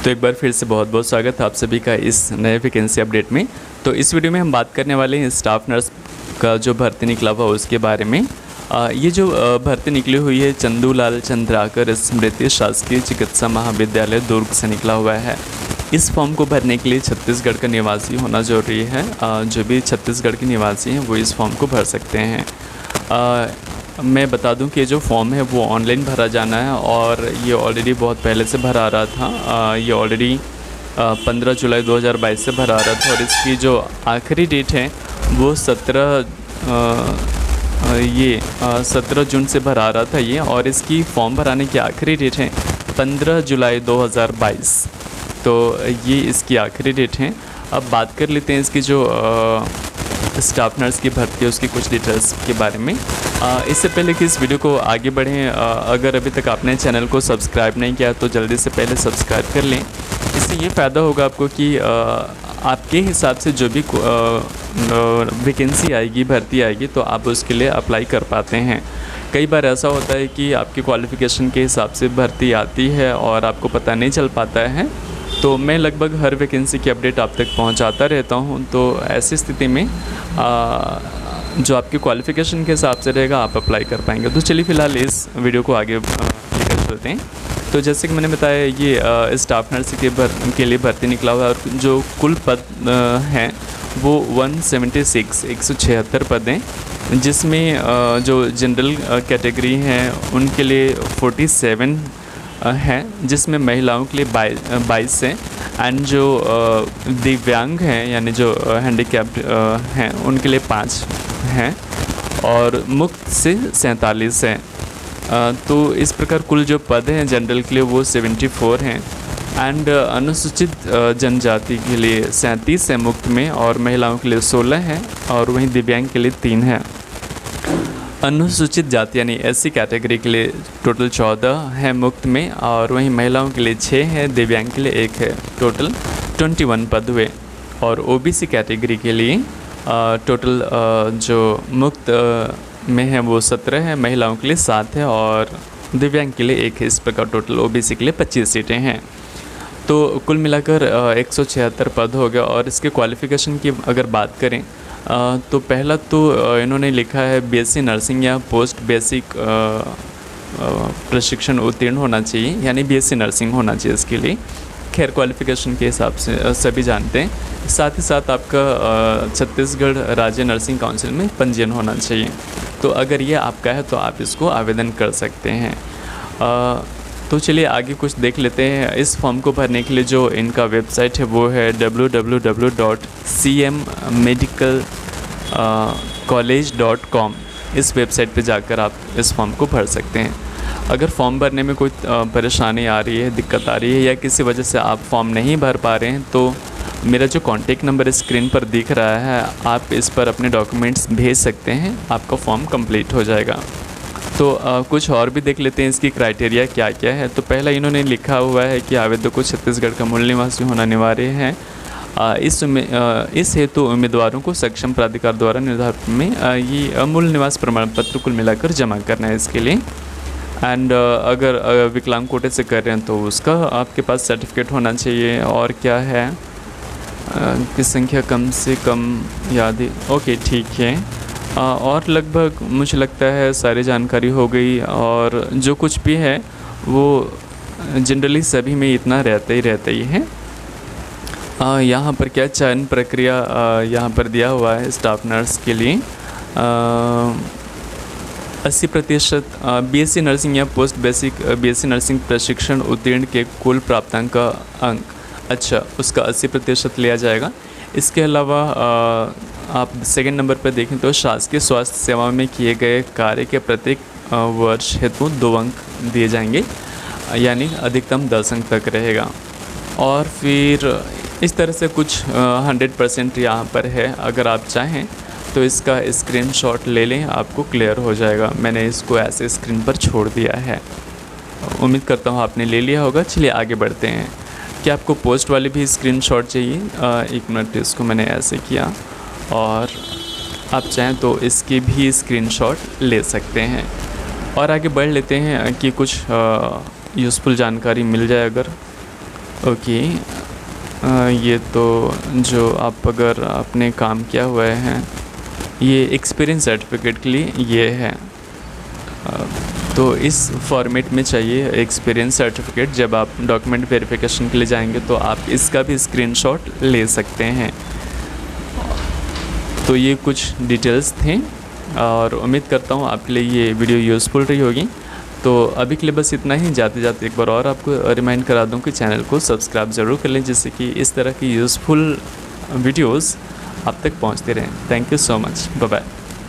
तो एक बार फिर से बहुत बहुत स्वागत है आप सभी का इस नए वैकेंसी अपडेट में। तो इस वीडियो में हम बात करने वाले हैं स्टाफ नर्स का जो भर्ती निकला हुआ उसके बारे में। ये जो भर्ती निकली हुई है चंदूलाल चंद्राकर स्मृति शासकीय चिकित्सा महाविद्यालय दुर्ग से निकला हुआ है। इस फॉर्म को भरने के लिए छत्तीसगढ़ का निवासी होना जरूरी है। जो भी छत्तीसगढ़ के निवासी हैं वो इस फॉर्म को भर सकते हैं। मैं बता दूं कि जो फॉर्म है वो ऑनलाइन भरा जाना है और ये ऑलरेडी बहुत पहले से भरा आ रहा था। ये ऑलरेडी 15 जुलाई 2022 से भरा आ रहा था और इसकी जो आखिरी डेट है वो 17 जून से भरा आ रहा था ये, और इसकी फॉर्म भराने की आखिरी डेट है 15 जुलाई 2022। तो ये इसकी आखिरी डेट है। अब बात कर लेते हैं इसकी जो स्टाफ नर्स की भर्ती है उसकी कुछ डिटेल्स के बारे में। इससे पहले कि इस वीडियो को आगे बढ़ें, अगर अभी तक आपने चैनल को सब्सक्राइब नहीं किया तो जल्दी से पहले सब्सक्राइब कर लें। इससे ये फ़ायदा होगा आपको कि आपके हिसाब से जो भी वैकेंसी आएगी, भर्ती आएगी, तो आप उसके लिए अप्लाई कर पाते हैं। कई बार ऐसा होता है कि आपकी क्वालिफ़िकेशन के हिसाब से भर्ती आती है और आपको पता नहीं चल पाता है। तो मैं लगभग हर वैकेंसी की अपडेट आप तक पहुंचाता रहता हूं। तो ऐसी स्थिति में जो आपकी क्वालिफ़िकेशन के हिसाब से रहेगा आप अप्लाई कर पाएंगे। तो चलिए फ़िलहाल इस वीडियो को आगे लेकर चलते हैं। तो जैसे कि मैंने बताया ये स्टाफ नर्स के लिए भर्ती निकला हुआ है और जो कुल पद हैं वो 176 पद हैं, जिसमें जो जनरल कैटेगरी हैं उनके लिए 47 हैं, जिसमें महिलाओं के लिए 22 हैं, एंड जो दिव्यांग हैं यानी जो हैंडीकैप्ड हैं उनके लिए 5 हैं और मुक्त से 47 हैं। तो इस प्रकार कुल जो पद हैं जनरल के लिए वो 74 हैं, एंड अनुसूचित जनजाति के लिए 37 है मुक्त में, और महिलाओं के लिए 16 हैं, और वहीं दिव्यांग के लिए 3 हैं। अनुसूचित जाति यानी एससी कैटेगरी के लिए टोटल 14 है मुक्त में, और वहीं महिलाओं के लिए 6 है, दिव्यांग के लिए 1 है। टोटल 21 पद हुए। और ओबीसी कैटेगरी के लिए टोटल जो मुक्त में है वो 17 है, महिलाओं के लिए 7 है, और दिव्यांग के लिए 1 है। इस प्रकार टोटल ओबीसी के लिए 25 सीटें हैं। तो कुल मिलाकर 176 पद हो गया। और इसके क्वालिफ़िकेशन की अगर बात करें तो पहला तो इन्होंने लिखा है बीएससी नर्सिंग या पोस्ट बेसिक प्रशिक्षण उत्तीर्ण होना चाहिए, यानी बीएससी नर्सिंग होना चाहिए इसके लिए। खैर क्वालिफ़िकेशन के हिसाब से सभी जानते हैं। साथ ही साथ आपका छत्तीसगढ़ राज्य नर्सिंग काउंसिल में पंजीयन होना चाहिए। तो अगर ये आपका है तो आप इसको आवेदन कर सकते हैं। तो चलिए आगे कुछ देख लेते हैं। इस फॉर्म को भरने के लिए जो इनका वेबसाइट है वो है www.cmmedicalcollege.com। इस वेबसाइट पे जाकर आप इस फॉर्म को भर सकते हैं। अगर फॉर्म भरने में कोई परेशानी आ रही है, दिक्कत आ रही है, या किसी वजह से आप फॉर्म नहीं भर पा रहे हैं तो मेरा जो कॉन्टेक्ट नंबर स्क्रीन पर दिख रहा है आप इस पर अपने डॉक्यूमेंट्स भेज सकते हैं, आपका फॉर्म कंप्लीट हो जाएगा। तो कुछ और भी देख लेते हैं इसकी क्राइटेरिया क्या क्या है। तो पहला इन्होंने लिखा हुआ है कि आवेदक को छत्तीसगढ़ का मूल निवासी होना अनिवार्य है। इस हेतु उम्मीदवारों को सक्षम प्राधिकार द्वारा निर्धारित में ये मूल निवास प्रमाण पत्र कुल मिलाकर जमा करना है इसके लिए। एंड अगर विकलांग कोटे से कर रहे हैं तो उसका आपके पास सर्टिफिकेट होना चाहिए। और क्या है कि संख्या कम से कम याद है। ओके ठीक है। और लगभग मुझे लगता है सारी जानकारी हो गई, और जो कुछ भी है वो जनरली सभी में इतना रहता ही है। यहाँ पर क्या चयन प्रक्रिया यहाँ पर दिया हुआ है स्टाफ नर्स के लिए 80% बीएससी नर्सिंग या पोस्ट बेसिक बीएससी नर्सिंग प्रशिक्षण उत्तीर्ण के कुल प्राप्तांक का अंक, अच्छा उसका 80% लिया जाएगा। इसके अलावा आप सेकंड नंबर पर देखें तो शासकीय स्वास्थ्य सेवा में किए गए कार्य के प्रत्येक वर्ष हेतु 2 अंक दिए जाएंगे, यानी अधिकतम 10 अंक तक रहेगा। और फिर इस तरह से कुछ 100% यहाँ पर है। अगर आप चाहें तो इसका स्क्रीनशॉट ले लें, आपको क्लियर हो जाएगा। मैंने इसको ऐसे स्क्रीन पर छोड़ दिया है, उम्मीद करता हूँ आपने ले लिया होगा। चलिए आगे बढ़ते हैं। क्या आपको पोस्ट वाली भी स्क्रीनशॉट चाहिए? 1 मिनट, इसको मैंने ऐसे किया और आप चाहें तो इसकी भी स्क्रीनशॉट ले सकते हैं। और आगे बढ़ लेते हैं कि कुछ यूज़फुल जानकारी मिल जाए अगर। ओके, ये तो जो आप अगर आपने काम किया हुआ है, ये एक्सपीरियंस सर्टिफिकेट के लिए ये है। तो इस फॉर्मेट में चाहिए एक्सपीरियंस सर्टिफिकेट। जब आप डॉक्यूमेंट वेरिफिकेशन के लिए जाएंगे तो आप इसका भी स्क्रीनशॉट ले सकते हैं। तो ये कुछ डिटेल्स थे और उम्मीद करता हूँ आपके लिए ये वीडियो यूज़फुल रही होगी। तो अभी के लिए बस इतना ही। जाते जाते एक बार और आपको रिमाइंड करा दूं कि चैनल को सब्सक्राइब ज़रूर कर लें, जिससे कि इस तरह की यूज़फुल वीडियोस आप तक पहुंचते रहें। Thank you so much. Bye bye.